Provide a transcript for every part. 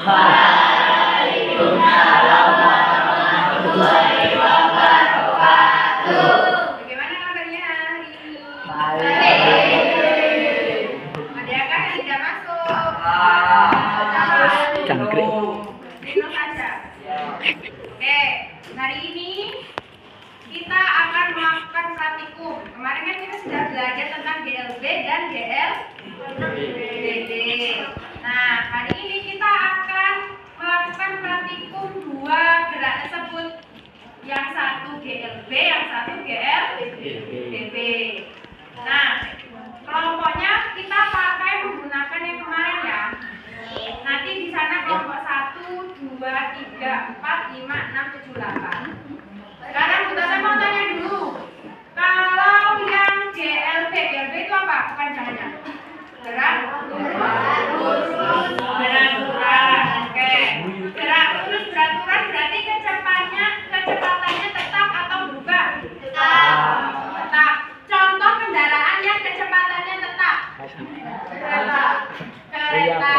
Waalaikumsalam warahmatullahi wabarakatuh. Bagaimana kabarnya hari ini? Baik. Ada yang tidak masuk? Cangkrik. Rino saja. Oke, hari ini kita akan melakukan praktikum. Kemarin kan kita sudah belajar tentang GLB dan GLBB. Nah, hari ini kita akan melakukan praktikum dua gerak tersebut. Yang satu GLB, yang satu GLBB. Nah, kelompoknya kita pakai menggunakan yang kemarin ya. Nanti di sana kelompok 1, 2, 3, 4, 5, 6, 7, 8. Sekarang kita mau tanya dulu. Kalau yang GLB itu apa kepanjangannya? Gerak lurus beraturan. Oke. Gerak lurus beraturan berarti kecepatannya tetap atau berubah? Tetap. Contoh kendaraan yang kecepatannya tetap. Kereta.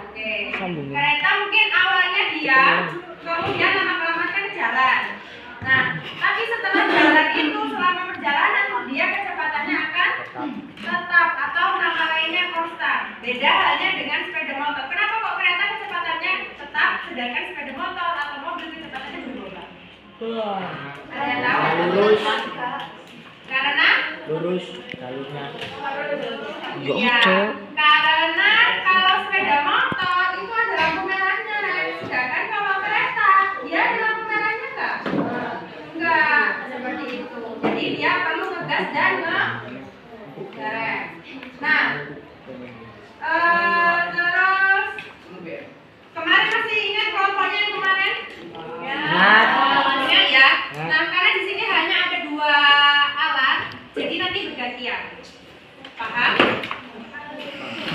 Oke. Kereta mungkin awalnya diam, kemudian lama-lama kan jalan. Nah, tapi setelah jalan itu selama perjalanan dia kecepatannya akan tetap atau nama lainnya konstan. Beda halnya dengan sepeda motor. Kenapa kok kereta kecepatannya tetap sedangkan sepeda motor atau mobil kecepatannya berubah? Ada yang tahu? Lurus. Karena? Lurus jalurnya. Ya, karena kalau sepeda motor itu ada lampu merahnya, sedangkan kalau kereta dia ada lampu merahnya enggak? Enggak, seperti itu. Jadi dia perlu ngegas dan ngerem. Nah, terus kemarin masih ingat kelompoknya yang kemarin? Ya, kelompoknya ya. Nah, karena di sini hanya ada dua alat, jadi nanti bergantian. Paham?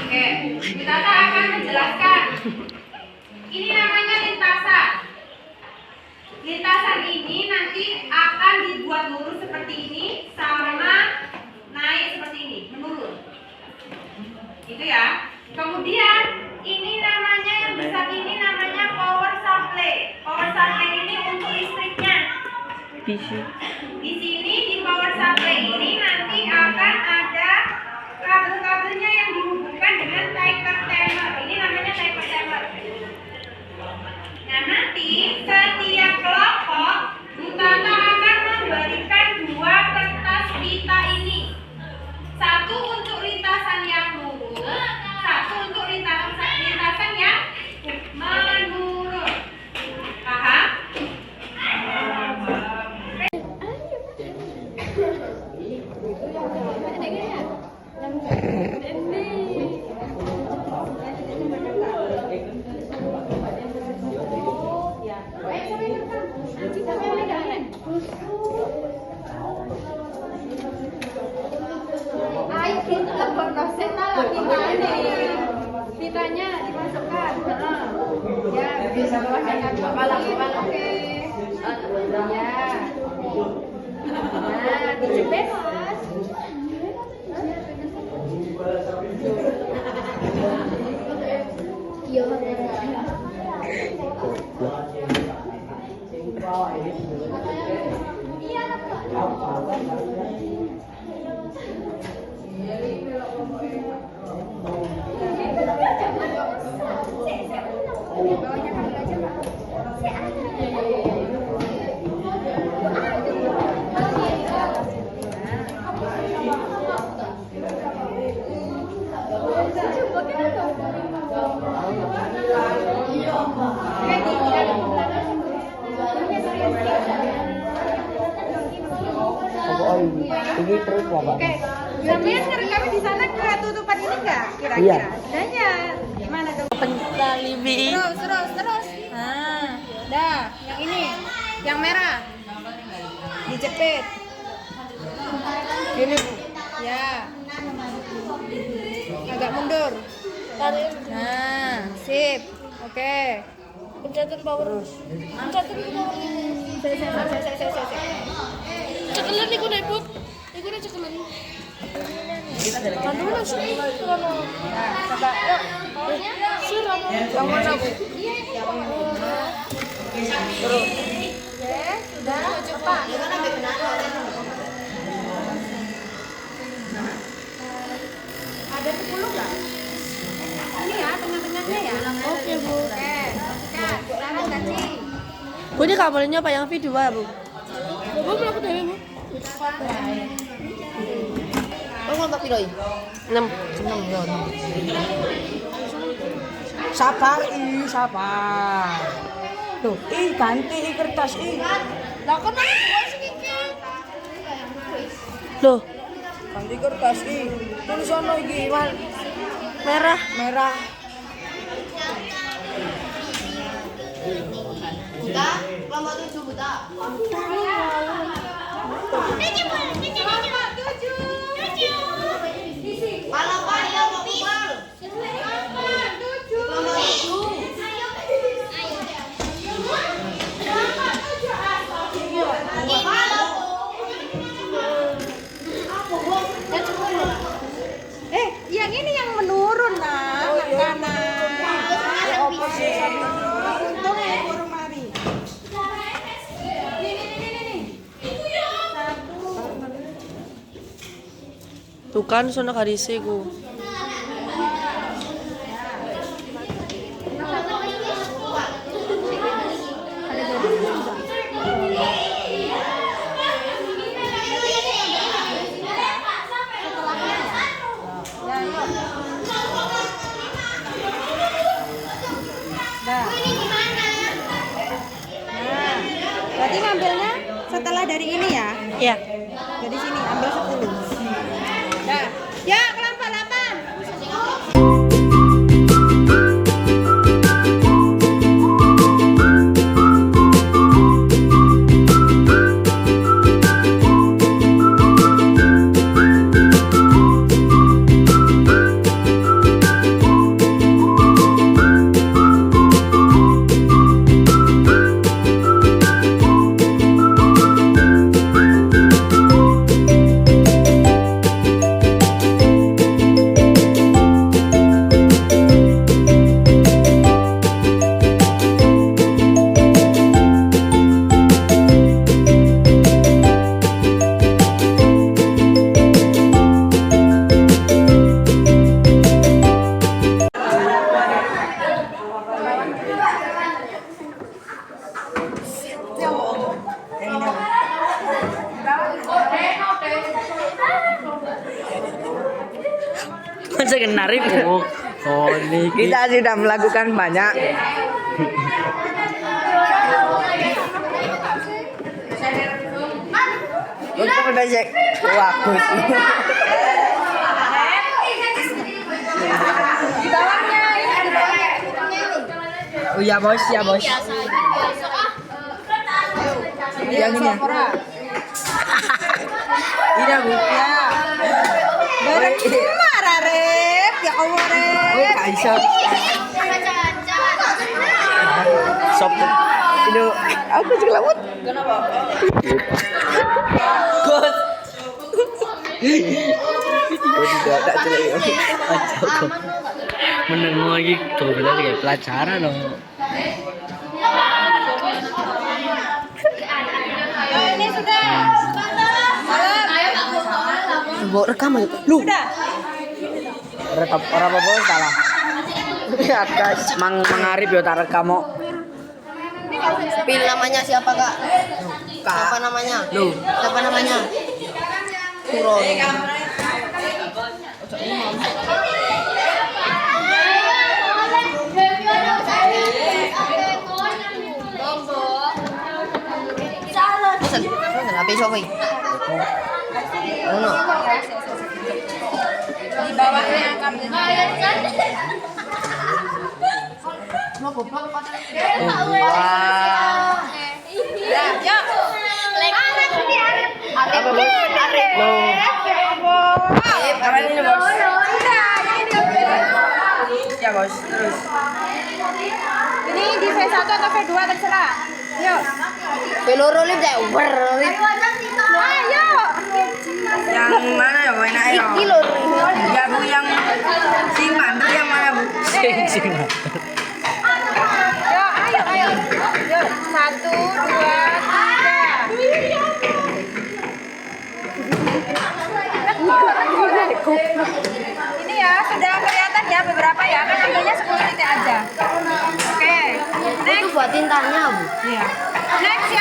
Oke, kita akan menjelaskan. Ini namanya lintasan. Lintasan ini nanti akan dibuat lurus seperti ini sama naik seperti ini, menurun. Gitu ya. Kemudian ini namanya yang besar ini namanya power supply. Power supply ini untuk listriknya. Di sini di power supply ini nanti akan ada kabel-kabelnya yang dihubungkan dengan taper timer. Ini namanya taper timer. Nah, nanti setiap kelompok Utata akan memberikan dua kertas pita ini. Satu untuk lintasan yang lurus, satu untuk lintasan yang menurun. Paham? Pitanya dimasukkan. Ya, bisa dengan kepala. Oke. Ya. Nah, dijepit, Mas. Ini terus Bapak. Oke, sampean ngerekam di sana kira tutupan ini enggak? Kira-kira. Iya. Adanya. Gimana tuh? Pentali bi. Terus. Nah, dah, yang ini, yang merah. Dijepit. Ini Bu. Ya. Agak mundur. Nah, sip. Oke. Pencetan power. Pencetan power. Cekelan iku nek, Bud. Iku nek cekelan. Kan dulu sih. Nah, coba yuk. Suruh. Yang mana Bu? Ada 10 nggak? Ini ya, tengah-tengahnya ya. Oke, Bu. Oke, Kak, sekarang ganti. Bu, ini kamarnya apa yang video ya, Bu? Bu, berapa dewe, Bu? Oh, ngontak piro iki? 6. Seneng yo. Sabar sabar. Tuh, ganti kertas Lah kan nang dua sing iki. Loh, Ganti kertas tulisan iki merah. merah. Buta, kelompok 7 buta. Kalau kaya mau kupal. Yang ini yang menurun nah, kanan. Untung ya burung mari. Tuh kan sono karise ku. Berarti ngambilnya setelah dari ini ya? Iya. Dari sini ambil 10. Nah, ya kelompok 8. Masa kena ribu. Oh, kita sudah melakukan banyak. Untuk udah cek bagus. Di bawahnya ini. Oh ya bos, ya bos. Yang ini ya. Ini ya bu. Ya. Marah Rep, ya Allah Rep. Oh bisa. Sop. Itu aku juga lewat. Kenapa? God. Oh tidak ada jelek. Meneng lagi tuh bilang kayak pelajaran loh. Ini sudah. Bawa rekam aja. Lu. Sudah. Rekam orang apa salah. Ada mengarip ya tak rekam kok. Pil namanya siapa, Kak? Siapa namanya? Lu. Siapa namanya? Suron. Pesan, HP siapa ini? Ono. Di bawahnya angkatnya. Wah. Ya, yuk. Arif ini Arif. Apa bos? Arif. Lu. Ya Allah. Apa ini bos? Udah, ini Ya bos. Terus. Ini di V1 atau V2 terserah. Yuk. Peloro lip deh. Ayo. Yang mana ya enak ya? Kilo. Ya bu yang sing mandu yang mana bu? Sing. Yuk, Ini ya, sudah kelihatan ya beberapa ya. Kan ambilnya 10 titik aja. Oke. Itu Next. buat tintanya, Bu. Iya. Next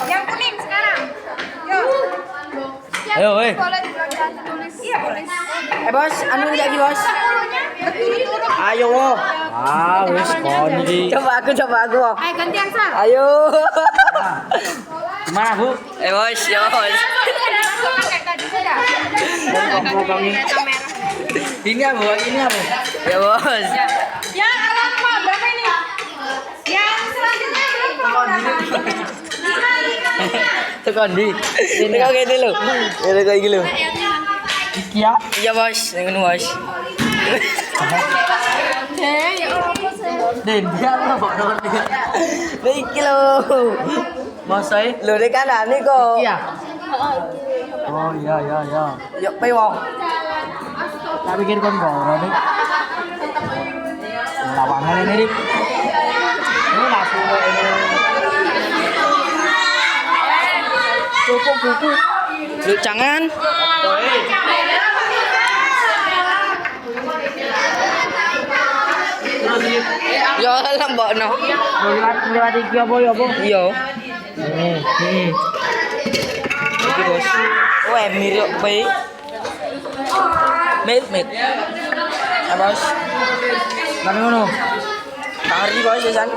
yang kuning sekarang. Yuk. Ayo, weh. Boleh tulis. Iya, boleh. Bos, anu jadi bos. Berturut-turut. Ayo, wo. Ah, wis kondi. Coba aku. Ayo gantian, Sal. Ayo. Gimana, Bu? Bos, ya bos. Kayak tadi sudah. Ini apa? Ya bos. Ya, alamat berapa ini? Yang selanjutnya berapa? Tekondi. Ini kok gini lo. Ini kayak gini lo. Iki ya? Iya bos, yang ini bos. Den, dia apa kok non? Iki lo. Masai? Lo di kanan nih kok. Iya. Oh iya. Yuk, pe wong. Tak pikir kon goro nih. Lawangan ini nih. Ini langsung ini. Cukup buku. Lu jangan. Yo lambok no. Lewat iki apa ya, Bu? Iya. Iki bos. Oh, mirip pe. Mit. Ya bos. Nang ngono. Tari bos san.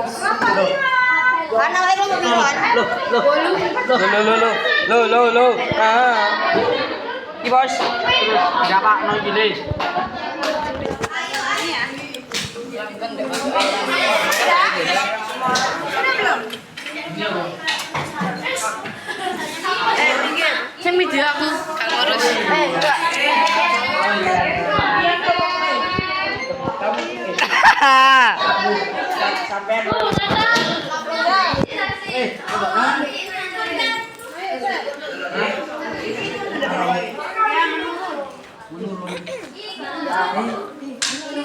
Mana wae lo piruan? Lo. Ah. Iki bos. Terus dapat no gini. Sing video aku kang ngurus. Enggak. Sampai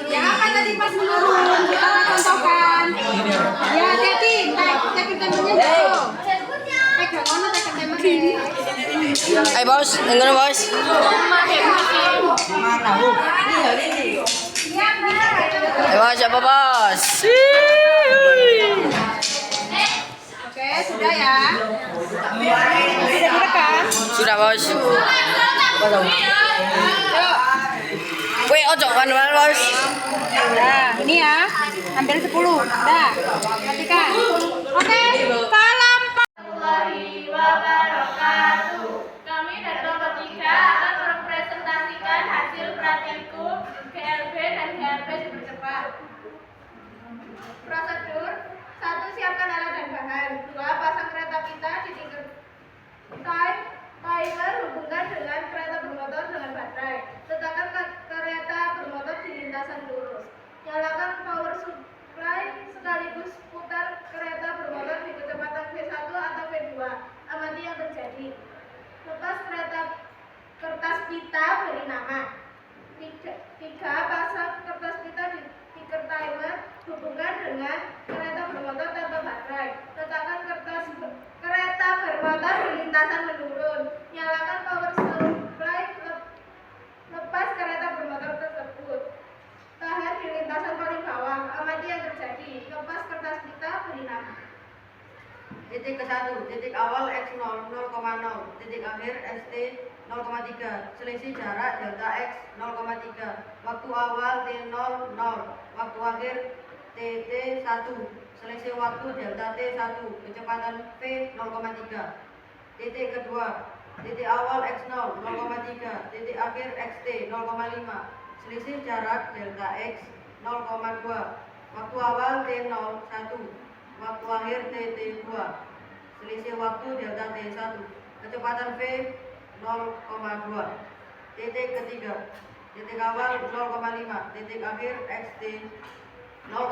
Ya apa tadi pas menurun kita contohkan. Ya hati-hati, tekan temennya jauh. Pegang ono tekan temennya. Ayo bos, enggak bos. Ayo bos, siapa bos? Oke, sudah ya. Sudah direkam. Sudah bos. Yuk. Weh, ojo kan bos. Nah, ini ya. Ambil 10. Dah. Matikan. Oke, salam warahmatullahi wabarakatuh. Kami dari kelompok 3 akan merepresentasikan hasil praktikum GLB dan GLB dipercepat. Prosedur: 1. Siapkan alat dan bahan. 2. Pasang kereta kita di timer hubungkan dengan kereta bermotor dengan baterai. Letakkan kereta bermotor di lintasan lurus. Nyalakan power supply sekaligus putar kereta bermotor di kecepatan V1 atau V2. Amati yang terjadi. Lepas kertas pita, beri nama. 3. Pasang kertas pita di tiker timer, hubungkan dengan kereta bermotor tanpa baterai. Letakkan kereta bermotor di lintasan menurun. Nyalakan power supply, lepas kereta bermotor tersebut. Tahan di lintasan paling bawah. Amati yang terjadi. Lepas kertas pita, beri nama. Titik ke-1, titik awal X0, 0,0, titik akhir ST 0,3, selisih jarak delta X 0,3, waktu awal T0, 0, waktu akhir TT 1, selisih waktu delta T1, kecepatan V 0,3. Titik kedua, titik awal X0, 0,3, titik akhir XT 0,5, selisih jarak delta X 0,2, waktu awal T0, 1, waktu akhir TT2, selisih waktu delta T1, kecepatan V 0,2. Titik ketiga, titik awal 0,5, titik akhir XT 0,6,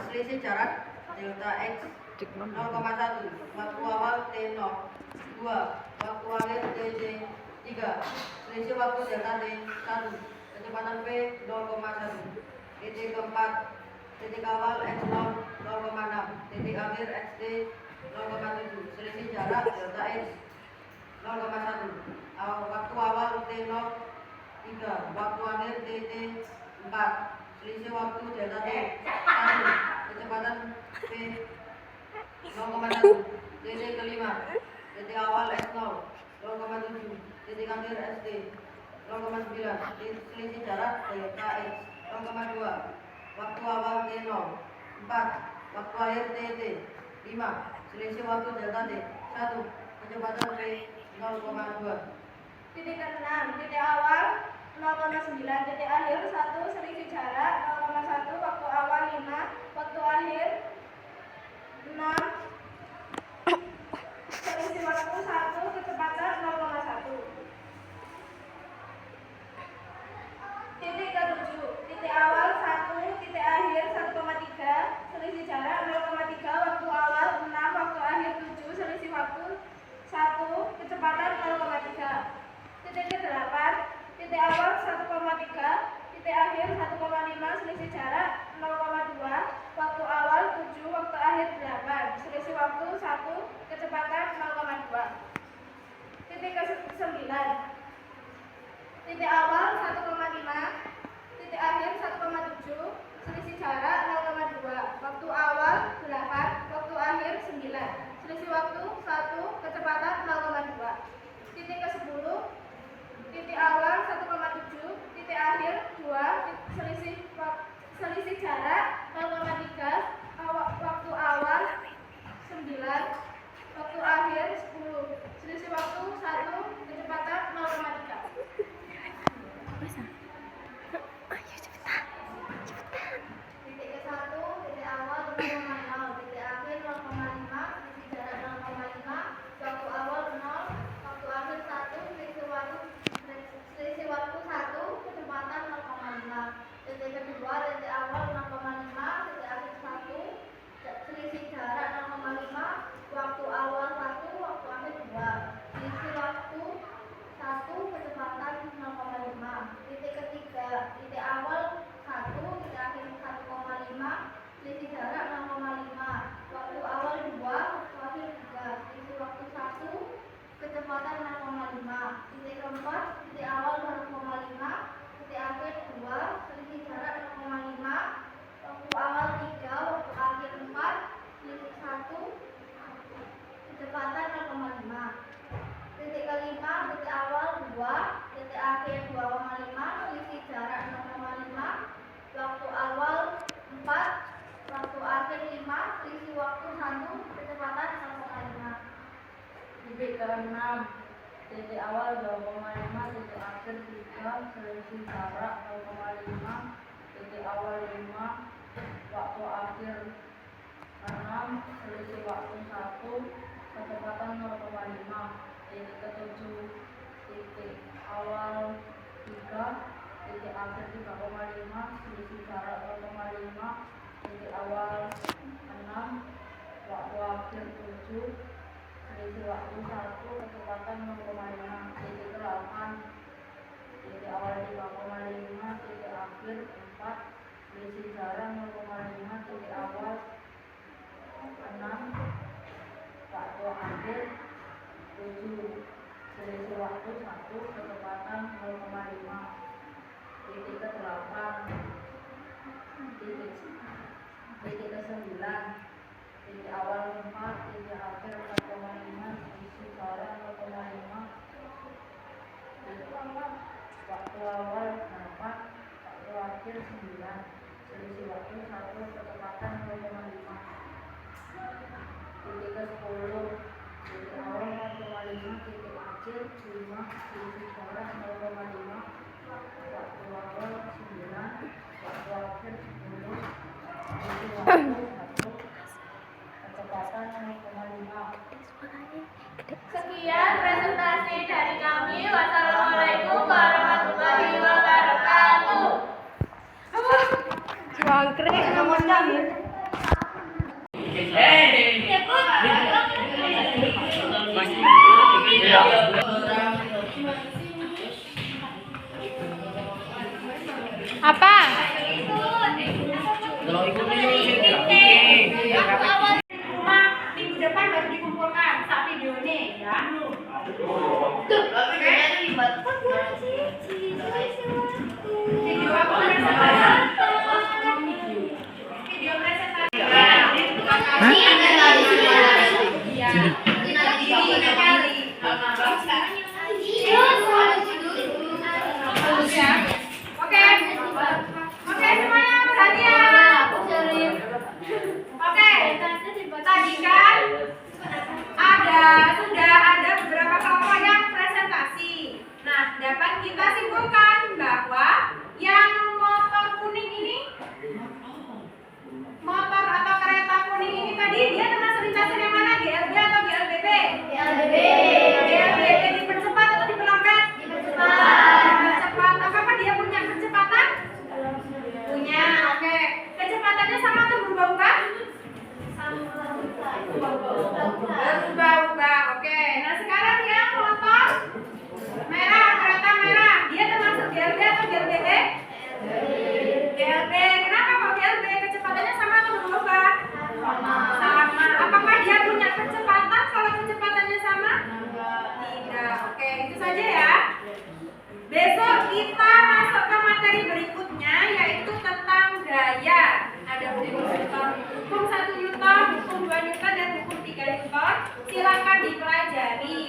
selisih jarak delta X 0,1, waktu awal T0, 2, waktu akhir TT3, selisih waktu delta T1, kecepatan V 0,1. Titik keempat, titik awal X0, 0,6, titik akhir XT 0,7, selisih jarak delta X 0,1. Waktu awal T03, waktu akhir TT4. Selisih waktu delta T 1. Kecepatan P 0,1. Titik kelima, titik awal S0 0,7. Titik akhir ST 0,9. Selisih jarak delta X 0,2. Waktu awal T0 4. Waktu akhir TT 5. Selisih waktu delta T 1. Kecepatan P 0,2. Titik ke-6, titik awal 0,9, titik akhir 1, selisih jarak 0,1, waktu awal 5, waktu akhir 6, selisih waktu 1, kecepatan 0,1. Titik ke-7, titik awal 1, titik akhir 1,3, selisih jarak 0,3, waktu awal 6, waktu akhir 7, selisih waktu 1, kecepatan 0,3. Titik ke-8, titik awal 1,3, titik akhir 1,5, selisih jarak 0,2, waktu awal 7, waktu akhir 8, selisih waktu 1, kecepatan 0,2. Titik ke-9, titik awal 1,5, titik akhir 1,7, selisih jarak 0,2, waktu awal 8, waktu akhir 9, selisih waktu 1, kecepatan 0,2. Titik ke-10, titik awal 1,7, titik akhir 2, selisih jarak 0,3, waktu awal 9, waktu akhir 10, selisih waktu 1, kecepatan 0,3. Titik ke-1, titik awal 0,0, titik akhir 0,5, selisih jarak 0,5, waktu awal 0, waktu akhir 1, selisih waktu 1, kecepatan 0,5. Titik kedua, titik awal 0,5, titik akhir 1, selisih jarak 0,5, waktu awal 1, waktu akhir 2, selisih waktu 1, kecepatan 0,5. Titik ketiga, titik awal 1, titik akhir 1,5, selisih jarak 0,5, waktu awal 2, waktu akhir 3, selisih waktu 1, kecepatan 0,5. Titik keempat, titik awal 0,5, titik akhir 2, selisih jarak 0,5, waktu awal 3, waktu akhir 4, selisih 1, kecepatan 0,5. Titik kelima, titik awal 2, titik akhir 2,5, selisih jarak 0,5, waktu awal 4, waktu akhir 5, selisih waktu 1, kecepatan 0,5. Titik ke-6, titik awal 2,5, titik akhir 3, selisih jarak 0,5, titik awal 5, waktu akhir 6, selisih waktu 1, kecepatan 0,5. Titik ke-7, titik awal 3, titik akhir 3,5, selisih jarak 0,5, titik awal 6, waktu akhir 7, selisih waktu 1, kecepatan 0,5. Titik ke-8, titik awal 3,5, titik akhir 4, selisih jarak 0,5, titik awal 6, waktu akhir 7, selisih waktu 1, kecepatan 0,5. Titik ke-8, titik ke-9, titik awal 4, titik akhir 4,5, selisih jarak 0,5, waktu awal 8, waktu akhir 9, selisih waktu 1, kecepatan 0,5. Titik ke-10, titik awal 4,5, titik akhir 5, selisih jarak 0,5, waktu awal 9, waktu akhir 10, selisih waktu 1, kecepatan 0,5. Sekian presentasi dari kami. Wassalamualaikum warahmatullahi wabarakatuh. Cangkrik namun kami. Apa? Minggu depan baru dikumpulkan saat video ini ya. materi berikutnya yaitu tentang gaya. Ada hukum Newton, hukum 1 Newton, hukum 2 Newton, dan hukum 3 Newton. Silakan dipelajari.